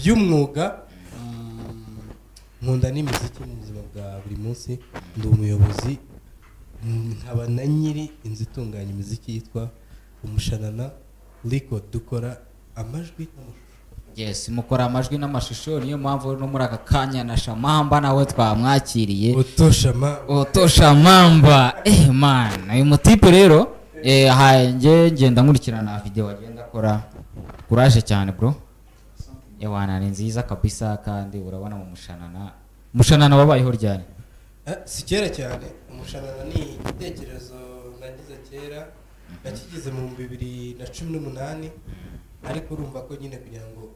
by'umwuga nkunda n'imiziki mu buzima bwa buri munsi ndi umuyobozi nkaba na nyiri inzu itunganya imiziki yitwa Umushanana Record dukora amajwi n'amashusho. Yes, mukora amajwi n'amashusho niyo mpamvu no muri aka kanya na Shamamba nawe twamwakiriye Otoshamamba man uyu mutipe rero ngenda nkurikirana video agenda akora courage cyane bro ewana ni nziza kabisa kandi urabona mu Mushanana wabayeho ryari si kera cyane Umushanana ni igitekerezo nagize kera nakigize mu 2018 ariko urumva ko nyine kugira ngo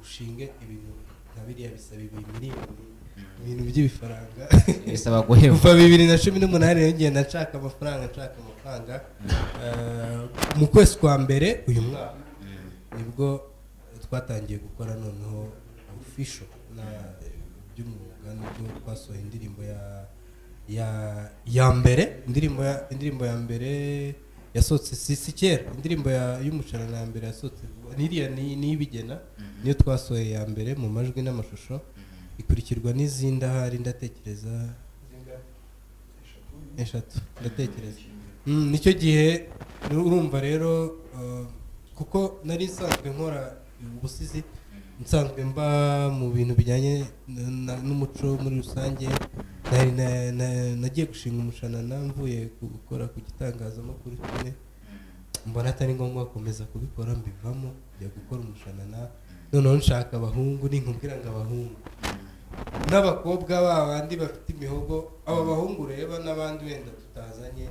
ushinge ibintu nka biriya bisaba ibintu by'ibifaranga bisaba guheba kuva 2018 ngenda nshaka amafaranga mu kwezi kwa mbere uyu mwaka nibwo twatangiye gukora noneho official na by'umwuga nibwo twasohoye indirimbo ya mbere indirimbo ya mbere yasohotse si kera indirimbo y'Umushanana ya mbere yasohotse ni ibigena niyo twasohoye ya mbere mu majwi n'amashusho ikurikirwa n'izindi ahari ndatekereza eshatu ndatekereza nicyo gihe urumva rero kuko nari nsanzwe nkora ubusizi nsanzwe mba mu bintu bijyanye n'umuco muri rusange nagiye gushinga Umushanana mvuye gukora ku gitangazamakuru kimwe mbona atari ngombwa gukomeza kubikora mbivamo njya gukora Umushanana noneho nshaka abahungu n'inkubwira ngo abahungu n'abakobwa babandi bafite imihogo aba bahungu reba n'abandi wenda tutazanye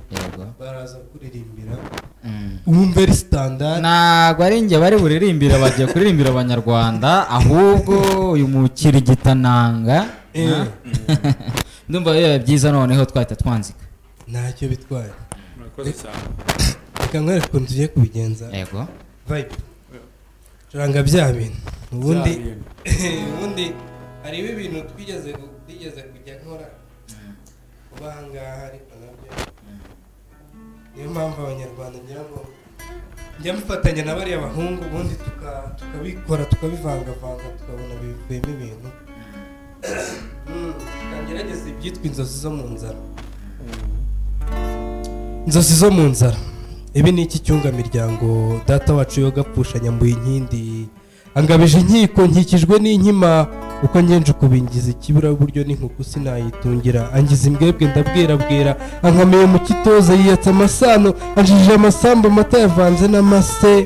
baraza kuririmbira very standard ntabwo ari njye bari buririmbira bagiye kuririmbira abanyarwanda ahubwo uyu mukirigitananga ndumva biba byiza noneho twahita twanzika ntacyo bitwaye murakoze cyane reka nkwereke ukuntu tugiye kubigenza yego vibe turanga bya bintu ubundi hariho ibintu twigeze kujya nkora kubangaha ariko nabyo niyo mpamvu abanyarwanda ngira ngo njya mufatanya na bariya bahungu ubundi tukabikora tukabivangavanga tukabona bivuyemo ibintu tukagerageza ibyitwa inzozi zo mu nzara ibi ni iki cyungamiryango data wacu yogapfusha nyambuye inkindi angabije inkiko nkikijwe n'inkima uko ngenje kubingiza ikibura buryo n'inkuku sinayitungira angiza imbwebwe ndabwirabwira ankamiye mu kitoza yiyatsa amasano anjije amasambu mata yavanze n'amase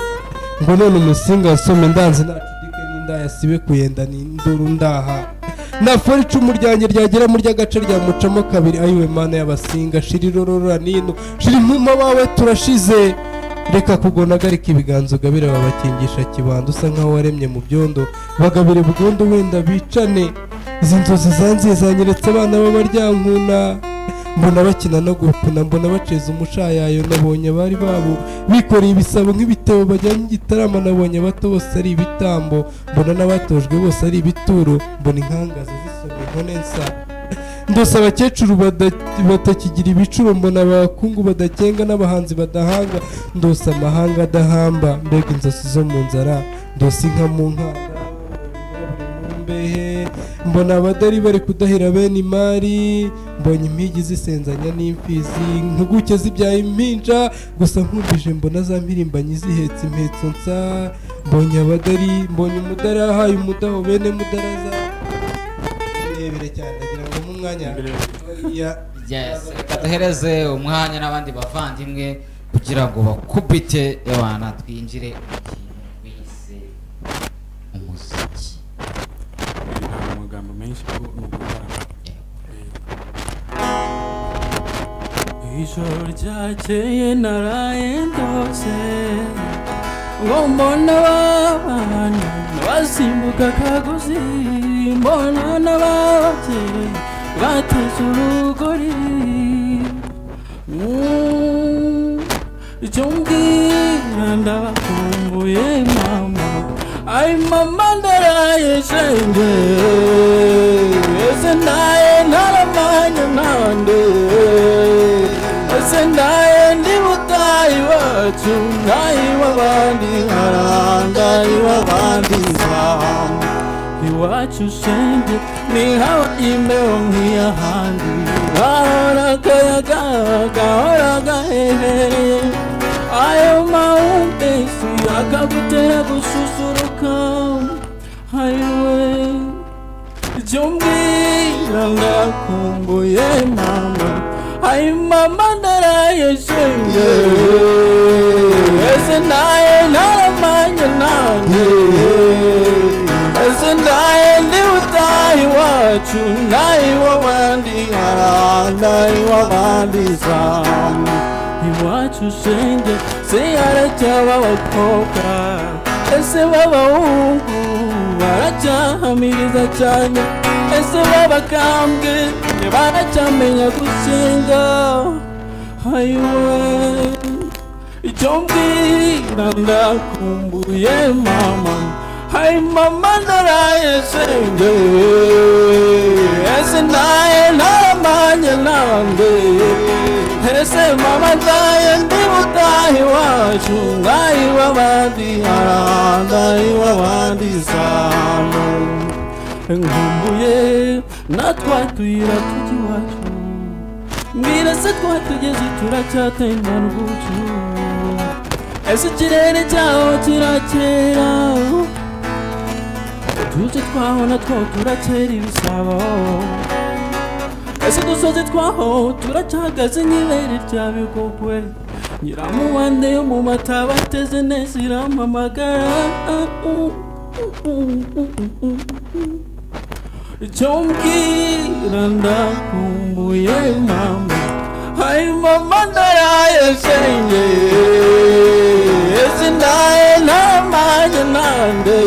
ngo none umusinga wasome ndanze nacudike n'indaya sibe kuyenda n'induru ndaha nafora icumu ryanjye ryagera mu ry'agace ryamucamo kabiri ayiwe mana y'abasinga shirirorora nino shiri impuma bawe turashize reka kugonagarika ibiganza ugabire babakingisha kibanda usa nkaho waremye mu byondo bagabire bugondo wenda bicane izi nzozi zanziye zanyeretse abana b'abaryankuna mbona bakina no gupuna mbona baceza umushayayo nabonye bari babo bikoreye ibisabo nk'ibitebo bajyanye igitarama nabonye bato bose ari ibitambo mbona n'abatojwe bose ari ibituro mbona inkangaza zisomye inkone nsa ndose abakecuru batakigira ibicuro mbona abakungu badakenga n'abahanzi badahanga ndose amahanga adahamba mbega inzozi zo mu nzara ndose inka mu nkanda mbehe mbona abadari bari kudahira bene imari mbonye impigi zisenzanya n'imfizi ntuguke zibyaye impinja gusa nkumvije mbona za mpirimbanyi zihetse impetso nsa mbonye abadari mbonye umudari ahaye umudaho bene mudaraza birebire cyane ndagira ngo mu mwanya reka duhereze umwanya n'abandi bavandimwe kugira ngo bakubite abana twinjire wise umuziki nta magambo menshi ni ugukora ijoro ryakeye naraye ndose ngo mbona abana basimbuka akagozi mbona n'ababyeyi bateze urugori icyo mbwira ndabakumbuye mama ay mama ndaraye shenge ese naye ntaramanya nande ese naye ndi butayi wacu nayi w'abandi nkaranda iw'abandi iwacu shenge ni haba imbeho nk'iyahandi gahora akayaga gahora gahehereye ayo mahumbezi akagutera gususuruka ayiwe icyo mbwira ndakumbuye mama ayi mama ndaraye shenge ese naye naramanye nanjye ese naye ndi utaha iwacu naye iw'abandi naye iw'abandi zamu iwacu shenge se haracyaba abakobwa ese b'abahungu baracyahamiriza cyane ese b'abakambwe baracyamenya gusenga ayiwe icyo mbwira ndakumbuye mama ayi mama ndaraye shenge ese naye naramanye nanjye ese mama ndaye ndi butaha iwacu ngaho iw'abandi ngaho iw'abandi zamu nkumbuye natwa tuyira tujya iwacu mbwira se twatugeze turacyatengana ubucu ese ikirere cyaho kirakera uduce twaho natwo turakera ibisabo ese udusozi twaho turacyahagaze nk'ibere rya bigogwe nyiramubande yo mu mata bateze neza irampamagara icyo mbwira ndakumbuye mama ayi mama ndaraye shenge ese ndaye ntamanye nande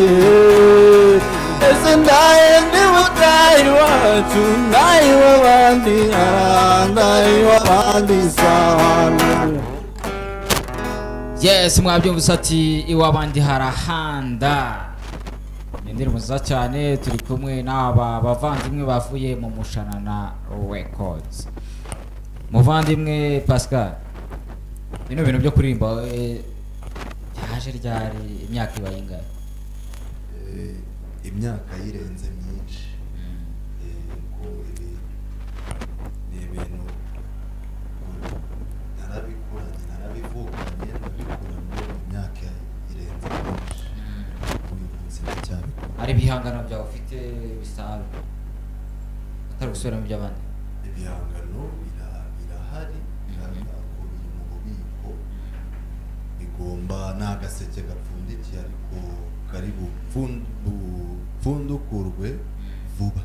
ese ndaye ndi butaha iwacu naye iw'abandi naye iw'abandi zamu yes mwabyumvise ati iw'abandi harahanda ni indirimbo nziza cyane turi kumwe n'aba bavandimwe bavuye mu Mushanana Records muvandimwe Pascal bino bintu byo kuririmba yaje ryari imyaka ibaye ingahe imyaka yirenze myinshi ko ibi ni ibintu narabikuranye narabivukanye ndabikuranye imyaka irenze myinshi uyu munsi ndacyabikora ari ibihangano byawe ufite bisabe atari gusubiramo iby'abandi ibihangano birahari biri mu bubiko bigomba n'agaseke gapfundikiye ariko kari bupfundukurwe vuba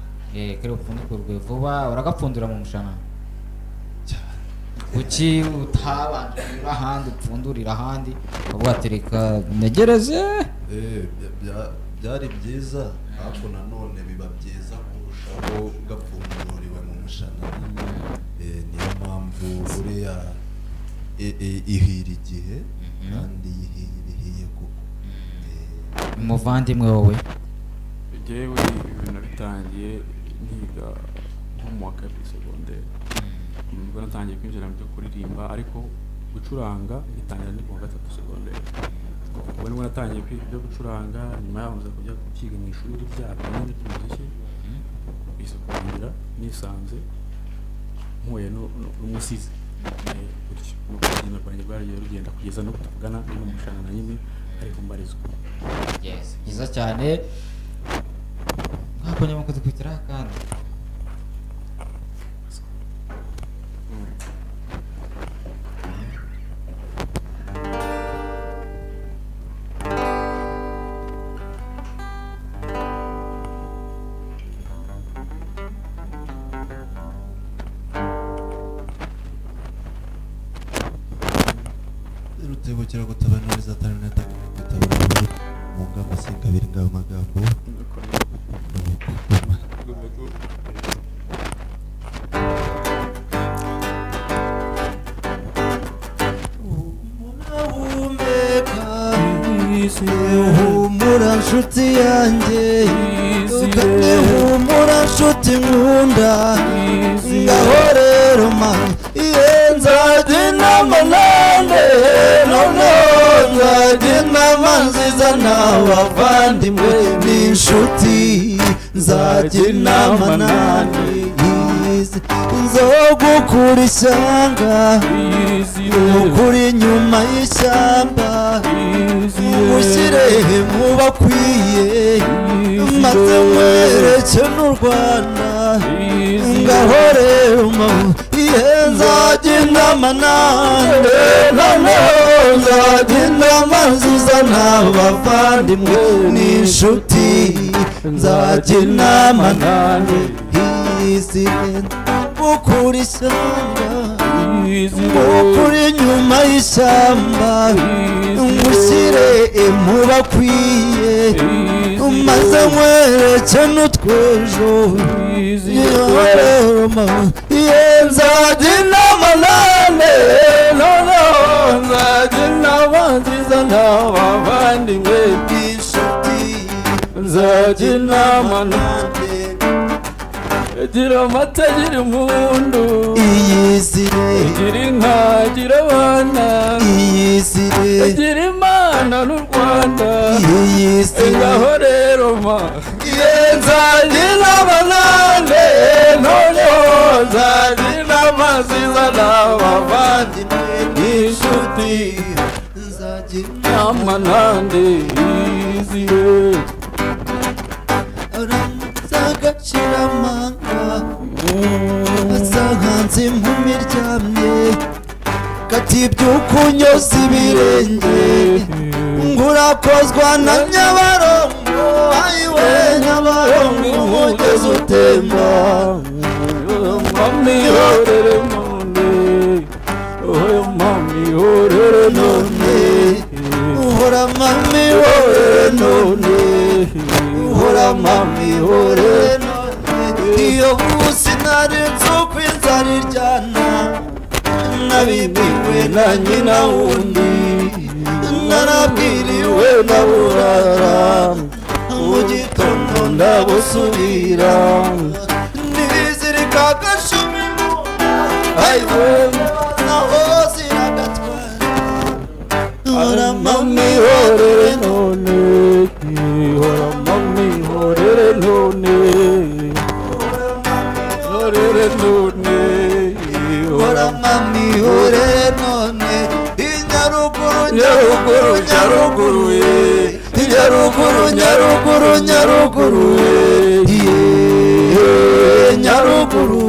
kari bupfundukurwe vuba uragapfundura mu Mushanana kuki utabandurira ahandi upfundurira ahandi ukavuga ati reka ntegereze byari byiza ariko nanone biba byiza kurushaho gapfunduriwe mu Mushanana niyo mpamvu buriya ihira igihe kandi ihiye kuko umuvandimwe wowe jewe ibintu bitangiye nkiga nko mu wa kabiri segonderi nibwo natangiye kwinjira mu byo kuririmba ariko gucuranga bitangira ni mu wa gatatu segonderi ubwo nibwo natangiye kwiga ibyo gucuranga nyuma yaho nza kujya kukiga mu ishuri ryabyo nyine ry'umuziki biza kurangira nisanze mpuye n'umusizi gutyo mu rugendo rwanjye rwaragiye rugenda kugeza no tuvugana no mu Mushanana nyine ariko mbarizwa yes byiza cyane mwakonye mu kudukubitira kandi rutebukira gutabaniriza atari nataka gutabara mu ngamba singabiri ngabo magambo humura nshuti yanjye humura nshuti nkunda ngaho rero mani nzajya inama nande noneho nzajya inama nziza n'abavandimwe n'inshuti nzajya inama nanjye nzogukura ishyanga ukuri inyuma y'ishyamba mushyire mu bakwiye maze mwereke n'u Rwanda ngahore nzajya inama nanjye noneho nzajya inama nziza n'abavandimwe n'inshuti nzajya inama nanjye ukuri ishyamba ukuri inyuma y'ishyamba ngushyire mu bakwiye maze nkwereke n'utwejo nzajya inama nanjye noneho nzajya inama nziza n'abavandimwe b'inshuti nzajya inama nanjye gira amata gira impundu iyizire gira inka gira abana iyizire gira imana n'u Rwanda iyizire ngaho rero ma nzajya inama nanjye noneho nzajya inama nziza n'abavandimwe n'inshuti nzajya inama nanjye iyizire agacira amanga asanganze impumi iryamye katibyuka unyoza ibirenge ngurakozwa na Nyabarongo ayiwe Nyabarongo umugezi utemba mami horere none mami horere none uhora mami horere none uhora mami horere none iyo busi narenze uko inzara iryana nabibiwe na nyina wundi narabwiriwe na burara mu gitondo ndabusubira nizirika agashumi ayiwe naho ziragatwara hora mami horere none hora mami horere none horere none hora mami horere none inyaruguru nyaruguru nyaruguru inyaruguru nyaruguru nyaruguru nyaruguru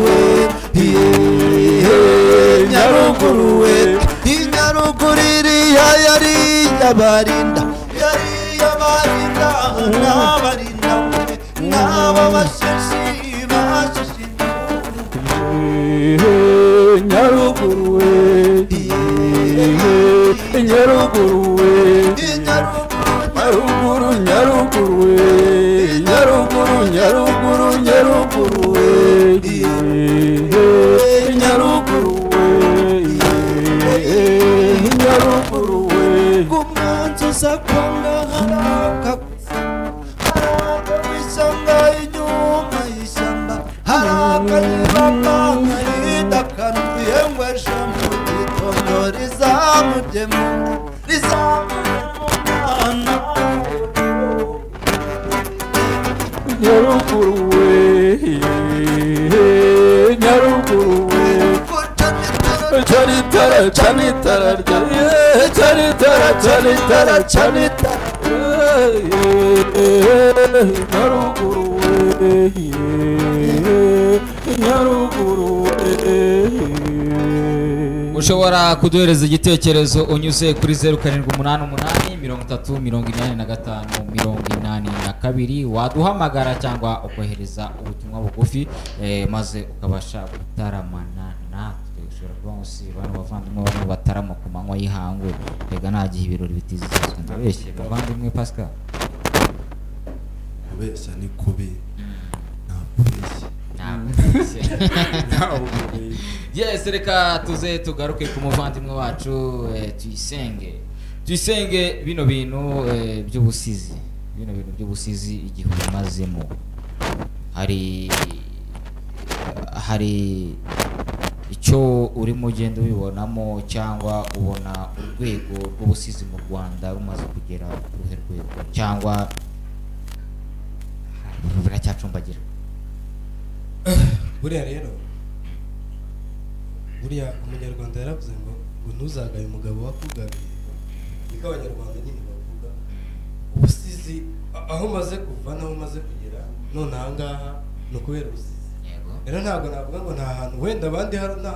nyaruguru inyaruguru iriya yari yabarinda n'abarinda n'ababasheshi basheshi nyaruguru nyaruguru nyaruguru nyaruguru nyaruguru nyaruguru nyaruguru nyaruguru nyaruguru kumanzu sakwanga haraka ishyamba inyuma y'ishyamba haraka yibamba nkayidakanuye ngwesha mu gitondo rizamujyemo rizamujyana nyaruguru nyaruguru chanitara chanitara chanitara chanitara chanitara nyaruguru nyaruguru ushobora kuduhereza igitekerezo unyuze kuri 0788 waduhamagara cyangwa ukohereza ubutumwa bugufi maze ukabasha gutaramana natwe ushobora kuba musi bano bavandimwe bamwe batarama ku manywa y'ihangwe rega nagiye ibirori bitizizwe ndabeshye bavandimwe Pascal kubeshya ni kubi yes reka tuze tugaruke ku muvandimwe wacu tuyisenge bino bintu by'ubusizi igihe umazemo hari icyo urimo ugenda ubibonamo cyangwa ubona urwego rw'ubusizi mu Rwanda rumaze kugera ku ruhe rwego cyangwa biracyacumba acumbagira. buriya rero buriya umunyarwanda yaravuze ngo ntuzagaye umugabo wakugabiye, niko abanyarwanda nyine bavuga. Ubusizi aho umaze kuva n'aho umaze kugera none aha ngaha ni ukubera ubusizi. Rero ntabwo navuga ngo nta hantu wenda abandi nta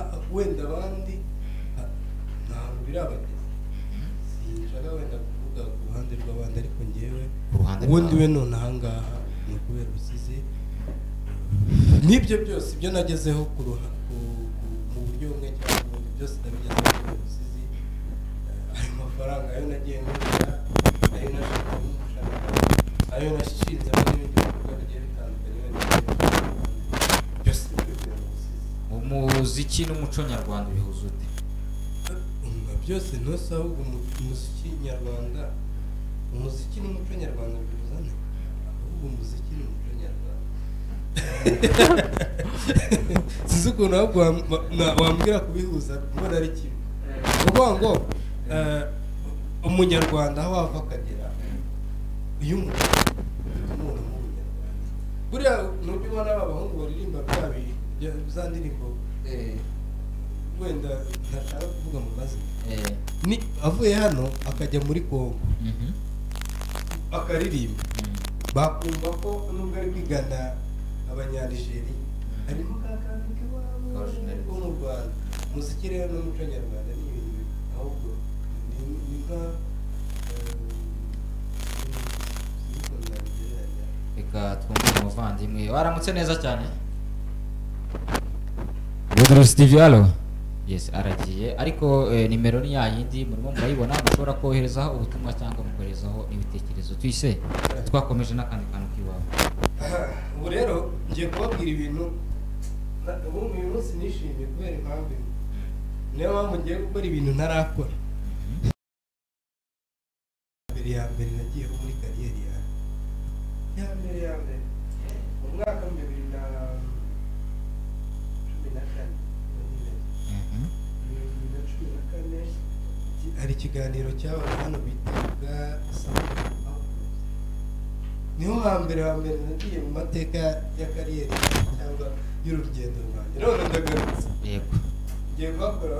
hantu birabageza, sinshaka wenda kuvuga ku ruhande rw'abandi, ariko ngewe ubundi we none aha ngaha ni ukubera ubusizi. N'ibyo byose ibyo nagezeho mu buryo bumwe cyangwa ubundi byose ndabigezeho kubera ubusizi. Ayo mafaranga ayo nagiye ngurira, ayo nashaka n'umushahara, ayo nashinze n'ibindi bikorwa bigiye bitandukanye byose kubera ubusizi. Umuziki n'umuco nyarwanda bihuza ute? Byose ntose ahubwo umuziki nyarwanda, umuziki n'umuco nyarwanda bihuzane, ahubwo umuziki n'umuco nyarwanda sinzi ukuntu ahubwo wambwira kubihuza mbona ari kimwe. Kuvuga ngo umunyarwanda aho wava akagera, iyo umuntu nk'umunyarwanda buriya nubwo ubona aba bahungu baririmba za ndirimbo wenda ntashaka kuvuga mu mazina, ni avuye hano akajya muri Kongo akaririmba, bakumva ko nubwo ari kwigana abanyanigeri harimo kakantu k'iwabo ko mu Rwanda. Umuziki rero n'umuco nyarwanda ni ibintu ahubwo ni nka reka twumve umuvandimwe. Waramutse neza cyane. Good Steve Allo. Yes, aragiye ariko nimero ni yayindi murimo murayibona, mushobora koherezaho ubutumwa cyangwa mukoherezaho ibitekerezo. Twise twakomeje n'akandi kantu kiwawe. Ubu rero ngiye kubabwira ibintu ubu uyu munsi nishimiye kubera impamvu imwe, niyo mpamvu ngiye gukora ibintu ntarakora. Ya mbere nagiyeho muri kariyeri ya mbere mu mwaka wa 2014 hari ikiganiro cyabaye hano bitaga niho hambere nagiye mu mateka ya kariyeri cyangwa y'urugendo rwanjye. None ndagarutse, yego ngiye gukora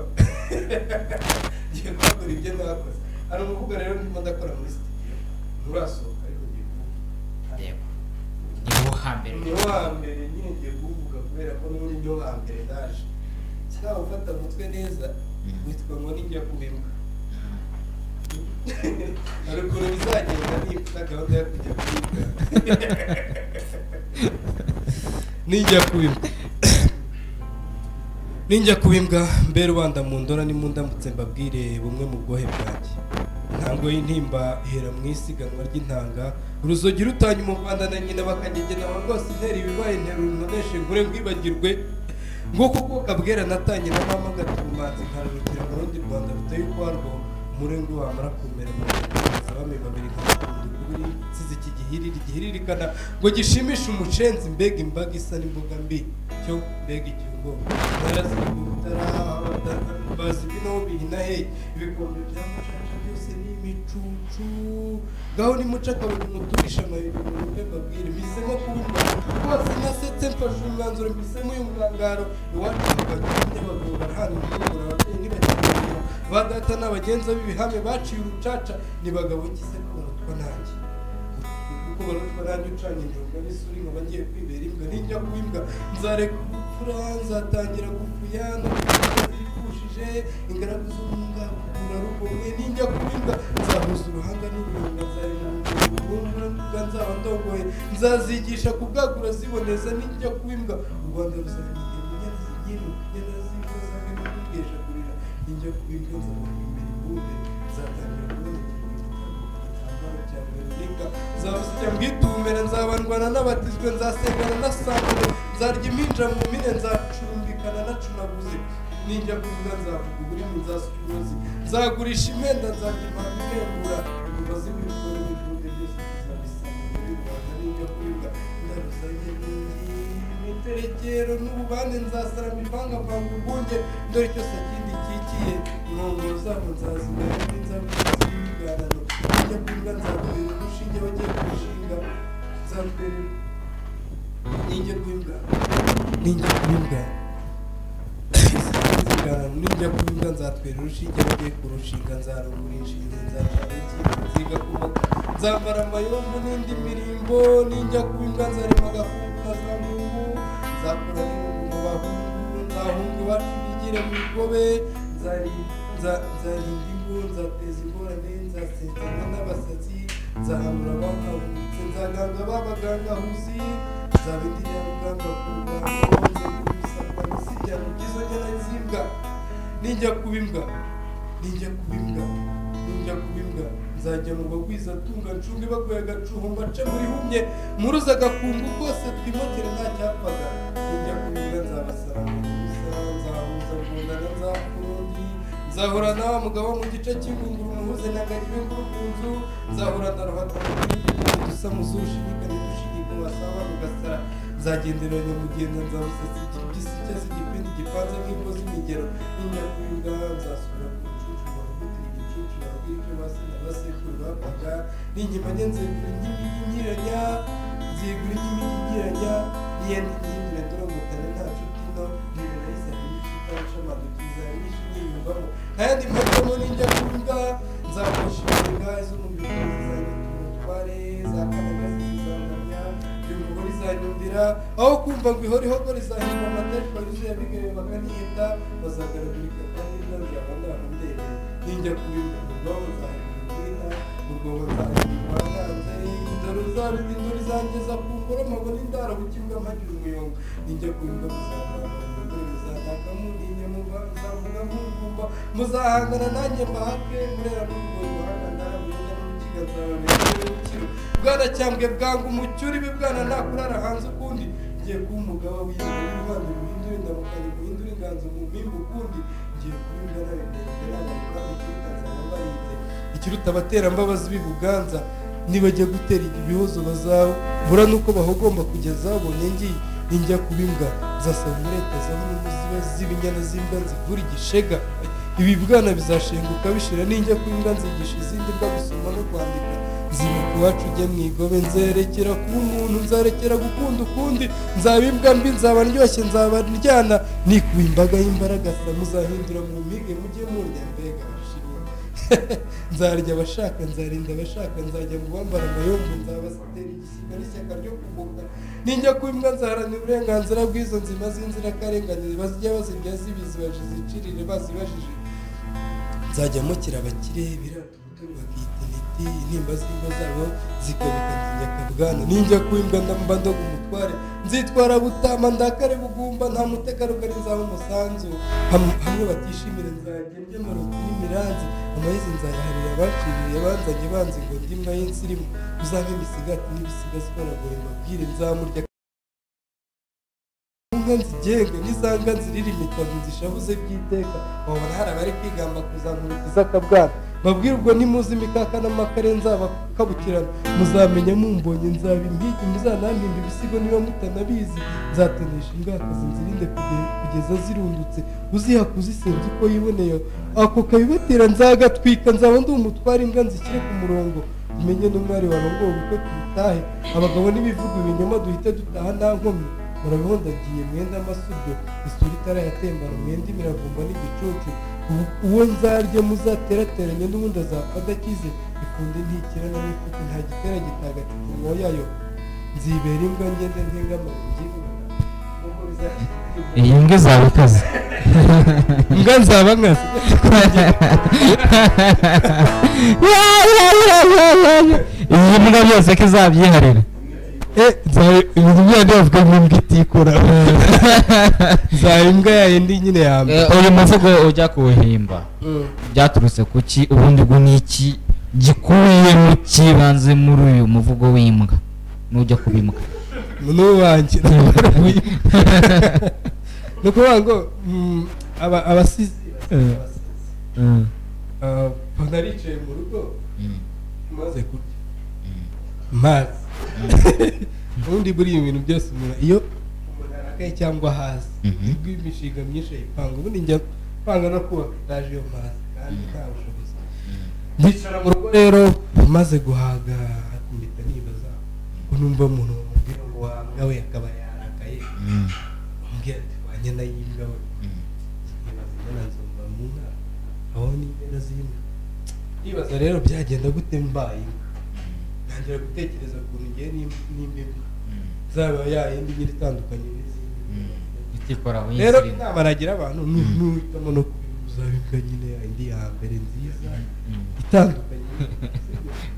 ibyo nakoze. Hari umuvuga rero ndimo ndakora muri studio nturasohoka, ariko ngiye kuvuga yego niho hambere nyine ngiye kuvuga kubera ko n'ubundi niho hambere ndaje. Cyangwa ufata umutwe neza witwa ngo nijya kubimbwa. Hari ukuntu bizagenda nifite gahunda yo kujya kubimbwa ninjya kubimbwa mbere rubanda mu ndora nimundamutse mbabwire bumwe mu bwohe bwanjye. Intango y'intimba ihera mu isiganwa ry'intanga, uruzogi rutanya mu Rwanda na nyina bakagegena rwose intera ibibaye intero runoneshe nkure ngwibagirwe nguko uko kabwera natanye na mama gatumanzi nkarurutira mu rundi Rwanda ruteye ukwarwo umurengo wamara kumera mu bami babiri nk'ukuri size iki gihiririkana ngo gishimishe umucenzi, mbega imbaga isa n'imbuga mbi cyo mbega icyungo narazibutara bazi bino bihina he ibikombe by'amashaje byose ni imicucu gaho ni mucaka muturisha amayiri mu rwe babwire misemo kubumba rwose nasetse mfashe umwanzuro misemo uyu mugangaro iwacu bakagenda abagabo barahana imvura ababyeyi ntibakigera badata n'abagenza b'ibihame baciye urucaca nibagabo kize ko barutwa nanjye kuko barutwa nanjye ucanye injunga n'isuri ngo bagiye kwibera imbwa ninjya kubimbwa nzareka ubupfura nzatangira gupfuyana zirifushije ingaragu z'umwunga urarugomwe ninjya kubimbwa nzahuza uruhanga n'ururunga nzarina nzaba ndongoye nzazigisha kubwagura ziboneza ninjya kubimbwa u Rwanda ruzabigenda inyana zigino inyana z'inka zagenda kutwejagurira ninjya kubimbwa nzabona imbere ibumbe nzatangira kuboneka nzabusya mbwitumira nzabandwana n'abatizwe nzasengana nasambure nzarya impinja mu mpine nzacumbikana nacunaguze ninjya kuvuga nzavuga ururimi nzasuka uruzi nzagurisha imyenda nzarya impamvu ihembura imigozi n'ibikore n'ibivuge byose tuzabisanga muri Rwanda ninjya kubivuga ndaruzanye imiterekero n'ububande nzasarama ivangavanga ubunge dore cyose kindi kikiye inkongoro zabo nzazimera n'inzabuzi z'imiganano ninjya kubivuga nzakorera urushinge bagiye kurushinga nzatwerera ninjya kubimbwa ninjya kubimbwa nzatwera urushinge bagiye kurushinga nzarugura inshinge nzacana ikintu nziga kumoka nzambara amayombo n'indi mirimbo ninjya kubimbwa nzarema agafungu na za mungu nzakora n'ibintu mu bahungu nzahunga iwacu bigire mu bigobe nzarinda ingo nzateza ingorane nzasezerana n'abasazi nzahanura abahahutse nzaganga b'abagangahuzi nzaba indi nyaruganga ku rwanda nze kubisabwa n'isijyana byiza njyana nzimbwa ninjya kubimbwa nzajya mu bagwiza tunga ncunge baguye agacuho mbace muri humye muruza agakungu kose twimotera nta cyapfaga ninjya kubimbwa nzabasara nzahuza rwundana nzakurundi nzahura nawe mugabo mu gice cy'ingunguru muhuze nanganya ibinguru ku nzu nzahura na ruhatana dusa muzushirika ntidushirike wasaba ugasara nzagenderanya mugenda nzamusatsi igipyisi cyose igipindi gipanze nk'ingo z'imigero ninjya kubimbwa nzasubira ku gicucu baragutira igicucu barabwira ibyo basi na basekuru bapfaga n'inkimanye nzegura inkimi y'inkiranya nzegura inkimi y'inkiranya n'iyindi nkimire dorogotana nta nshuti no niba nayisaba inyinshi itaca amadukiza inyinshi niyumvamo kandi mpatamo ninjya kubimbwa nzakoresha imbaraga z'umubiri zizajya tumutware zakanaga zizangamya imvugo rizanyumvira aho kumva ngo ihora ihogora izahindura amateka yuzuye abigaye bakaniyita bazagaragurika kandi nzabiyaba ndahundere ninjya kubimbwa nzahindura urwobo nzahindura ntanze indoro indoro izangeza ku ngoro mpabona indaro bukimwa mpagira umuyonga ninjya kubimbwa nzavuga nk'umvumba muzahangana nanjye mbahake murera n'urwo ruhangana murera n'urukiga nzababera n'urukiro bwana cyambwe bwanga umucyuri bibwana nakurara hanze ukundi ngiye kuba umugabo w'iyindi w'ibihande muhindura indamukanye muhindura inganzo mu mpimba ukundi ngiye kuba imbere ikiruta abaterambabazi b'i Buganza nibajya gutera ibihozo bazabura nuko bahogomba kugeza babonye ngiye ninjya kubimbwa nzasaba umuretezaho n'umuziba z'ibinyana z'imbwa zivura igishega ibi bwana bizashenguka bishira ninjya kubimbwa nzigisha izindi mbwa gusoma no kwandika nzibuka iwacu ujye mu igobe nzerekera kuba umuntu nzarekera gukunda ukundi nzaba imbwa mbi nzaba ndyoshye nzaba ndyana nikuba imbaga y'imbaraga sa muzahindura mu mpige mujye murya mbega bashimwe nzarya abashaka nzarinda abashaka nzajya mu bambara amayombo nzabasetera igisiga n'ishyaka ryo kuvuga ninjya kubimbwa nzaharanira uburenganzira bw'izo nzima z'inzirakarengane bazijya bazirya zibizi bazicirire bazibajije nzajya mukira abakire birata ubutunzi bakita intiti intimba z'ingo zabo zikabika nzinyakabwana ninjya kubimbwa ndamba ndoga umutware nzitwara butama ndakare bugumba nta mutegarugori nzaba umusanzu hamwe batishimira nzajya ry'amarozi n'imiranzi amahezi nzayaharira abaciriye banzanye banze ngo ndi imbwa y'insirimu uzabe imisigati n'ibisigazi baragoye mbabwire nzamurya nzigenga n'izanga nzirira imitavu nzishabuze by'iteka wabona hari abari kwigamba kuzankurikiza akabwana babwire ubwo nimuzi imikaka n'amakare nzabakabukirana muzamenya mumbonye nzaba impigi muzanampimba ibisigo niba mutanabizi nzatonesha imbwakazi nzirinde kugeza zirundutse uziha kuzisenza uko yiboneye ako kabibatera nzagatwika nzaba ndi umutware imbwa nzishyire ku murongo tumenye n'umwari warongowe ubukwe tubitahe abagabo n'ibivuga ibinyoma duhite dutaha nta nkomyi murabihondagiye mwenda amasubyo isura itarayatembana mwenda imiravumba n'igicucu uwo nzarya muzaterateranye n'ubundi azapfa adakize ifunde ntikirana n'ifuku nta gitera gitagatifu mwoyayo nzibera imbwa ngende ntengamabiri iyi mbwa izaba ikaze imbwa nzaba nkaze iyi mbwa byose ko izabyiharira ibintu byandi bavuga nk'imbwa itikura nzaba imbwa yayindi nyine yambere uyu muvugo ujya kuwuhimba byaturutse ku ki ubundi bwo ni iki gikubiye mu kibanze muri uyu muvugo w'imbwa n'ujya kubimbwa n'uwanjye ni ukuvuga ngo abasizi naricaye mu rugo maze kurya mazi ubundi buriya ibintu byose iyo umuntu arakaye cyangwa hasi nibwo imishinga myinshi ayipanga ubundi njya panga no kubaka etaje yo mazi kandi nta bushobozi ndicara mu rugo rero maze guhaga mpita nibaza ko numva umuntu wamubwira ngo wambwa we akaba yarakaye inyana y'imbwa we nkibaza inyana nzumva mu nka aho n'impera z'imbwa ndibaza rero byagenda gute mbaye ntangira gutekereza ukuntu ngiye n'imba imwe zaba yayindi nyiri itandukanye n'izindi rero inama nagira abantu nuhitamo no kuzaba imbwa nyine indi ya mbere nziza itandukanye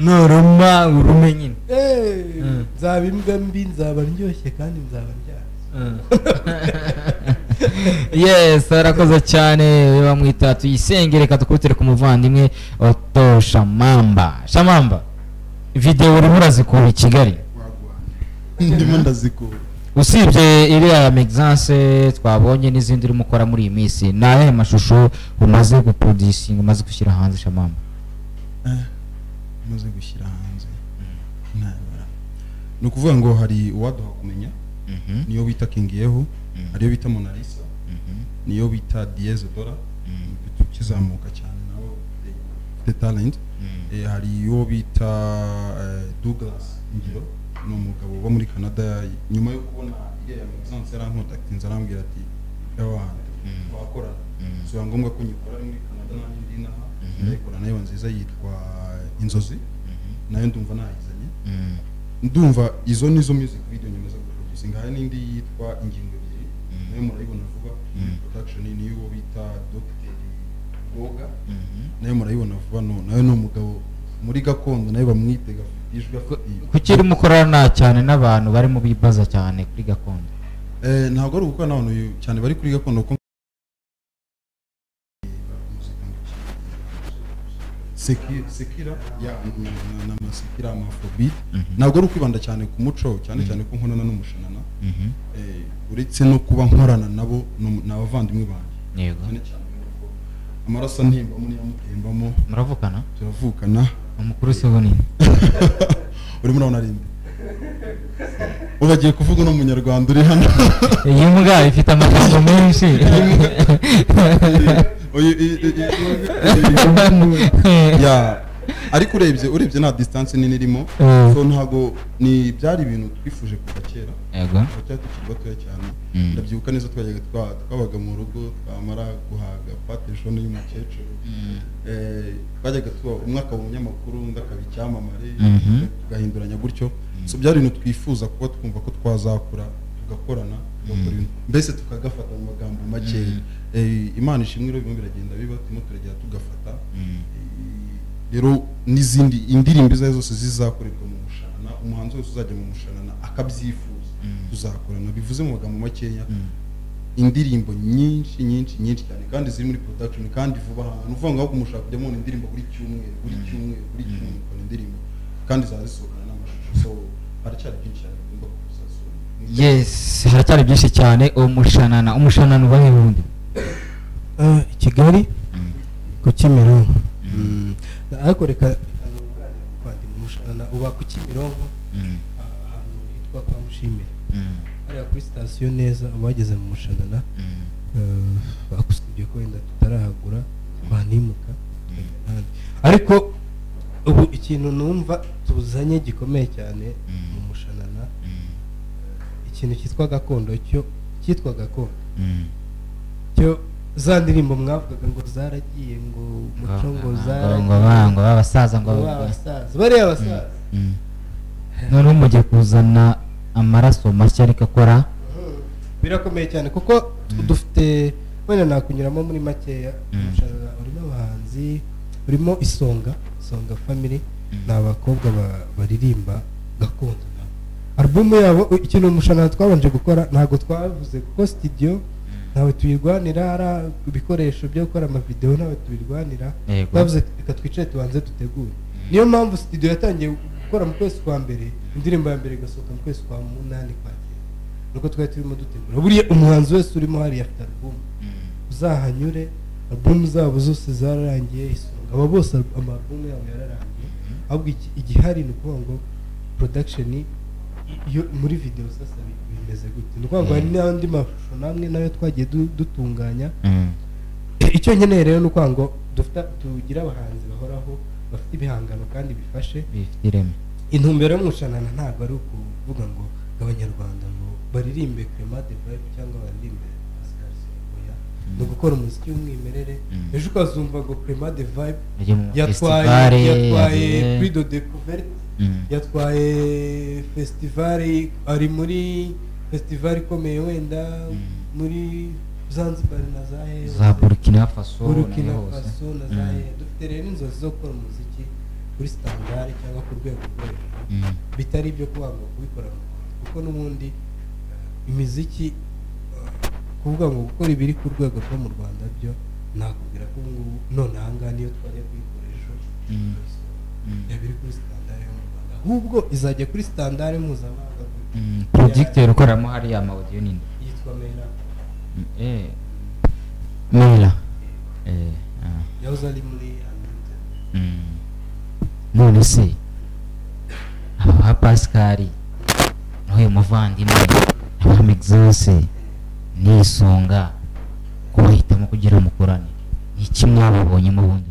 noruma urume nyine nzaba imbwa mbi nzaba ndyoshye kandi nzaba ndyaye yes arakoze cyane bamwita tuyisenge reka tukubitire ku muvandimwe Otto Shamamba video urimo urazikura i Kigali ndimo ndazikura usibye iriya ya Maxence twabonye n'izindi urimo ukora muri iyi minsi ni ayahe mashusho umaze guproducinga umaze gushyira hanze Shamamba umaze gushyira hanze ni ukuvuga ngo hari uwaduha kumenya niyo bita King Yehu hariyo bita Mona Lisa niyo bita Diez Dora tukizamuka cyane nabo the talent hari iyo bita Douglas Ngiro ni umugabo uba muri Canada nyuma yo kubona ya Maxence yarankontaktinze arambwira ati y'abantu twakorana so ngombwa ko nyikora muri Canada n'indi naha ndayikora nayo nziza yitwa Inzozi nayo ndumva nayizanye ndumva izo nizo music video nyemeza guproducinga hari n'indi yitwa Ingingo ebyiri nayo murayibona vuba production ni yo bita Dr. Goga nayo murayibona vuba nayo no mugabo muri gakondo nayo bamwitega ijwi kuki urimo ukorana cyane n'abantu barimo bibaza cyane kuri gakondo ntabwo ari gukora n'abantu cyane bari kuri gakondo ko Sekira ya na Masekira Afrobeat ntabwo ari ukwibanda cyane ku muco cyane cyane ko nkorana n'umushanana uretse no kuba nkorana nabo n'abavandimwe banjye yego amaraso ntimbamo niyamutembamo muravukana turavukana umukuru se ubonye urimo urabona rinde ubagiye kuvuga no munyarwanda uri hano iyi mbwa ifite amagambo menshi ya ariko urebye nta distance nini irimo so ntago ni byari ibintu twifuje kuva kera yego tukiri batoya cyane ndabyibuka neza twajyaga twabaga mu rugo twamara guhaga pateshoni y'umukecuru twajyaga tuba umwaka w'umunyamakuru undi akaba icyamamare tugahinduranya gutyo so byari ibintu twifuza kuba twumva ko twazakura tugakorana mbese tukagafata mu magambo makeya Imana ishimwe rero bimwe biragenda biba turimo turagenda tugafata rero n'izindi indirimbo izo zose zizakorerwa mu mushanana umuhanzi wese uzajya mu mushanana akabyifuza tuzakorana bivuze mu magambo makeya indirimbo nyinshi cyane kandi ziri muri production kandi vuba ahantu uvuga ngo kumushaka kujya mu indirimbo buri cyumweru ukora indirimbo kandi zazisohokana n'amashusho so haracyari byinshi cyane bigomba kuza yes haracyari byinshi cyane umushanana ubahe wundi i Kigali ku Kimironko ariko reka kwandi umushanana uba ku Kimironko ahantu hitwa kwa Mushimire hariya kuri sitasiyo neza ubageze mu mushanana bakusubye ko wenda tutarahagura twanimuka ariko ubu ikintu numva tuzanye gikomeye cyane mu mushanana ikintu cyitwa gakondo cyitwa gakondo cyo za ndirimbo mwavugaga ngo zaragiye ngo muco ngo zaragiye ngo abasaza bariya abasaza noneho mujye kuzana amaraso mashya ariko akora birakomeye cyane kuko dufite wenda nakunyuramo muri makeya umushanana urimo abahanzi urimo isonga family ni abakobwa baririmba gakondo alubumu yabo ikintu umushanana twabanje gukora ntabwo twavuze kuko studio ntawe tuyirwanira hari ibikoresho byo gukora amavideo ntawe tuyirwanira twavuze reka twicare tubanze dutegure niyo mpamvu studio yatangiye gukora mu kwezi kwa mbere indirimbo ya mbere igasohoka mu kwezi kwa munani kwa kera nuko twari turimo dutegura buriya umuhanzi wese urimo hariya afite alubumu uzahanyure alubumu zabo zose zararangiye isonga aba bose amalubumu yabo yararangiye ahubwo igihari ni ukuvuga ngo production iyo muri video sasa bimeze gute ni ukuvuga ngo hari n'andi mashusho namwe nayo twagiye dutunganya icyo nkeneye rero ni ukuvuga ngo tugira abahanzi bahoraho bafite ibihangano kandi bifashe bifite ireme intumbero y'umushanana ntabwo ari ukuvuga ngo abanyarwanda ngo baririmbe Clement de Vibe cyangwa baririmbe Pascal ni ugukora umuziki w'umwimerere ejo ukazumva ngo Clement de Vibe Yagiye mu yatwaye festival, yatwaye Prix de Découverte yatwaye festival ari muri festival ikomeye wenda muri Zanzibar na Zaire za Burkina Faso Burkina naho hose. Faso na Zaire dufite rero inzozi zo gukora umuziki kuri standard cyangwa ku rwego rwo hejuru bitari ibyo kubanga kubikora kuko n'ubundi imiziki kuvuga ngo gukora ibiri ku rwego rwo mu Rwanda byo nakubwira ko ubu none ahangaha niyo twajya kuyikoresha yabiri kuri standard yo mu Rwanda ahubwo izajya kuri standard mpuzamahanga Projecteur ukoramo hariya ama audio nini yitwa Mera Mela yahoze ari muri Unlimited. none se aba ba Pascal n'uyu muvandimwe aba Mexose n'Isonga ko bahitamo kugira mukorane ni iki mwababonyemo ubundi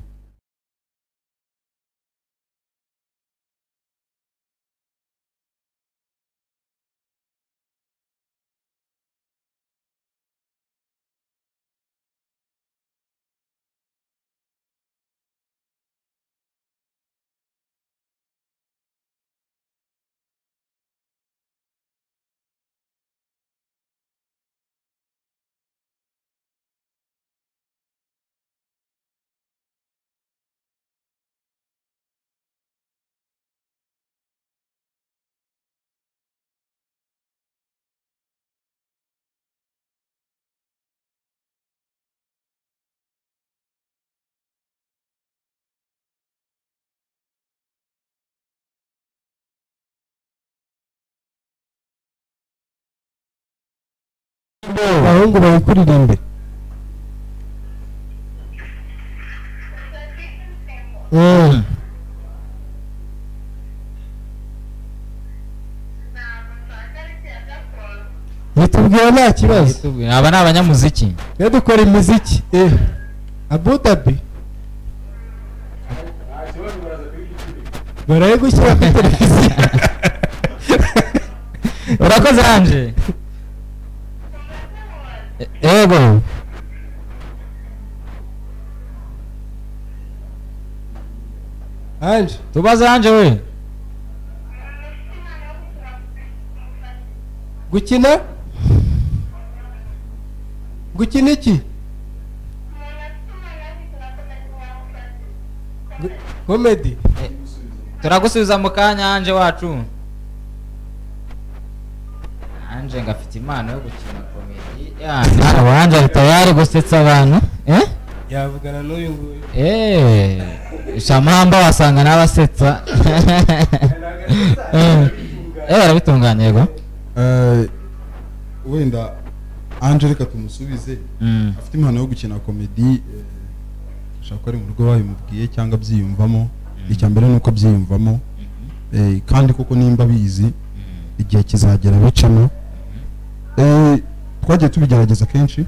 abahungu bayikuririmbe bitubwira nta kibazo aba ni abanyamuziki rero dukora imiziki Abu Dhabi baraye gushyira kuri televiziyo urakoze Anje ego Anje tubaze Anje we gukina iki comedy turagusubiza mu kanya Anje wacu Anje ngafite impano yo gukina comedy Anje ari tayari gusetsa abantu yavugana n'uyu nguyu shamamba wasanga n'abasetsa barabitunganya yego wenda Anje reka tumusubize afite impano yo gukina komedi ashaka ari mu rugo babimubwiye cyangwa byiyumvamo icya mbere nuko byiyumvamo kandi koko nimba bizi igihe kizagera bicamo twagiye tubigerageza kenshi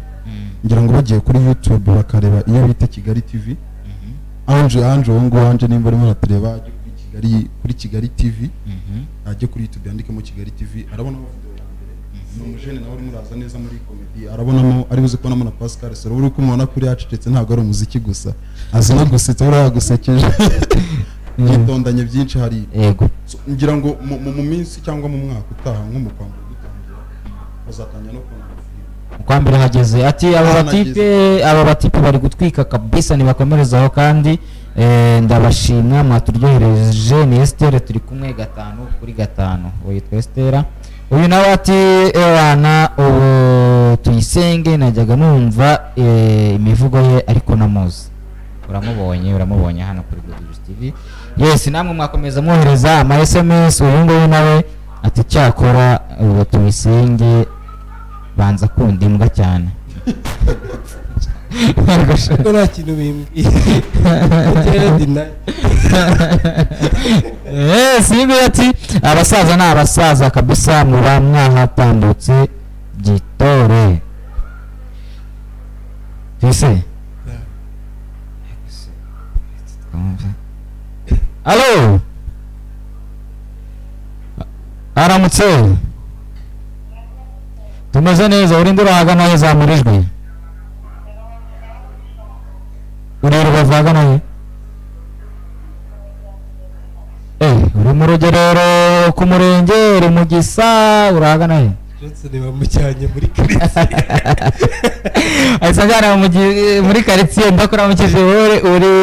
ngira ngo bagiye kuri YouTube bakareba iyo bita Kigali TV Anje wongo Anje nimba arimo aratureba ajye kuri Kigali TV ajye kuri YouTube yandikemo Kigali TV arabona no mujene nawe uri muraza neza muri comedy arabonamo ari buze kubonamo na Pascal Sero uri kumubona kuri yacecetse ntabwo ari umuziki gusa azi no gusetsa uri yagusekeje yitondanye byinshi hari yego ngira ngo mu minsi cyangwa mu mwaka utaha nko mu kwambara gutangira bazatangira no kubona kwa mbere hageze ati aba batipe bari gutwika kabisa nibakomerezaho kandi ndabashimwa mwaturyohereje ni Esther turi kumwe 5 kuri 5 witwa Esther uyu nawe ati wana ubu tuyisenge najyaga numva imivugo ye ariko namuzi uramubonye hano kuri Good TV yes namwe mwakomeza mwohereza ama SMS uyu nguyu nawe ati cyakora ubu tuyisenge banza kunda imbwa cyane ko nta kintu bimbwiye simbi ati abasaza ni abasaza kabisa muba mwahatambutse gitore twese alo aramutse tumeze neza urinde urahagana hezamurijwe mu rugerero ku murenge Rumugisa urahagana he Johnson bamujyanye muri karitsiye ayisangana muri karitsiye ndakuramukije wowe uri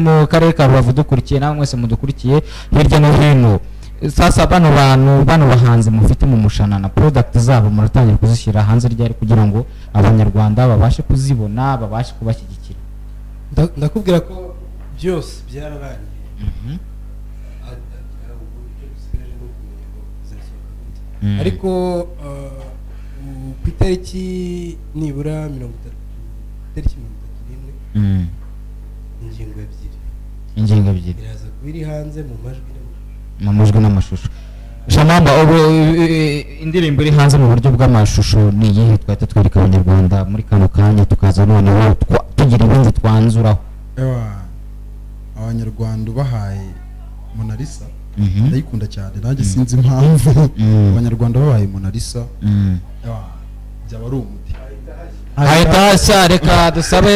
mu karere ka Rubavu dukurikiye namwe mwese mudukurikiye hirya no hino sasa bano bahanze mufite mu mushanana product zabo muratangira kuzishyira hanze ryari kugira ngo abanyarwanda babashe kuzibona babashe kubashyigikira ndakubwira ko byose byararangiye ariko ku itariki nibura 31 ingingo ebyiri iraza kuba iri hanze mu majwi n'amashusho Shamamba ubu indirimbo iri hanze mu buryo bw'amashusho ni iyihe twahita twereka abanyarwanda muri kano kanya tukaza noneho tugira ibindi twanzuraho abanyarwanda bahaye Mona Lisa ndayikunda cyane nanjye sinzi impamvu abanyarwanda babaye Mona Lisa byaba ari umuti Haitashya reka dusabe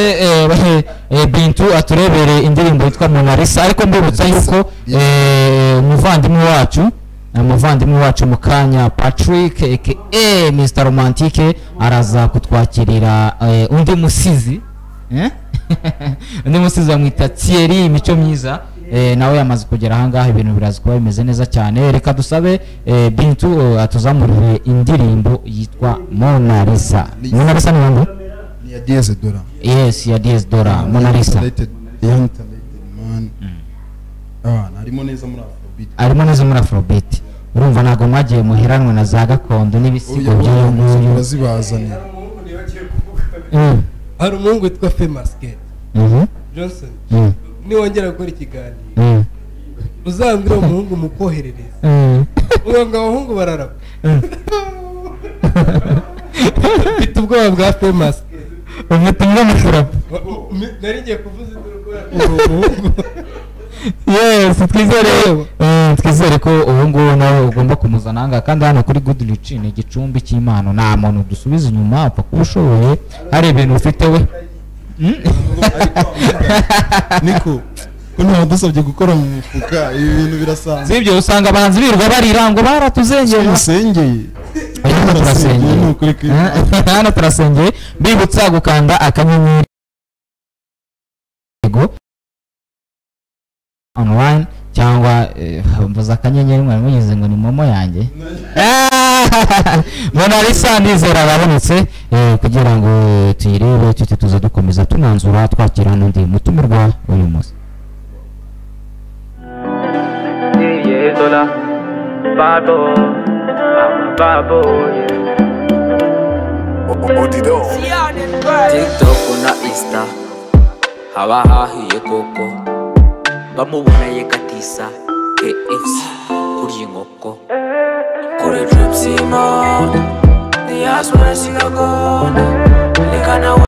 Bintu aturebere indirimbo yitwa Mona Lisa ariko mbibutsa yuko umuvandimwe wacu mu kanya Patrick aka Mr Romantique araza kutwakirira undi musizi undi musizi bamwita Thierry Mico Myiza nawe yamaze kugera ahangaha ibintu birazi kuba bimeze neza cyane reka dusabe Bintu atuzamurire indirimbo yitwa Mona Lisa Mona Lisa ni wangu ni ya Diez Dora yes ya Diez Dora Mona Lisa young talented man harimo neza muri Afrobeat urumva ntago mwagiye muheranwe na za gakondo n'ibisigo by'uyu bazibazanira hari umuhungu witwa Famous Kid Johnson niwongera gukora ikiganiro uzambwira umuhungu mukoherereza uwo ngo abahungu bararaba mfite ubwoba bwa Famous ufite umwamashura nari ngiye kuvuza umuhungu yes twizere ko ubu ngubu nawe ugomba kumuzana ahangaha kandi hano kuri Good Rich ni igicumbi cy'Imana nta muntu dusubiza inyuma upfa kuba ushoboye hari ibintu ufite we niko ko nta dusabye gukora mu mufuka ibi bintu birasanzwe sibyo usanga abahanzi birirwa barira ngo baratuzengeye hano turasengeye bibutsa gukanda akanyenyeri online cyangwa mvuza akanyenyeri mwari mugize ngo ni momo yanjye Mona Lisa nizera babonetse kugira ngo tuyirebe tuze dukomeza tunanzura twakira n'undi mutumirwa uyu munsi Dola babo TikTok na Insta haba hahiye koko bamuboneye Katisa KFC kurya inkoko kuri Dripsy Mode Diaspora Singapore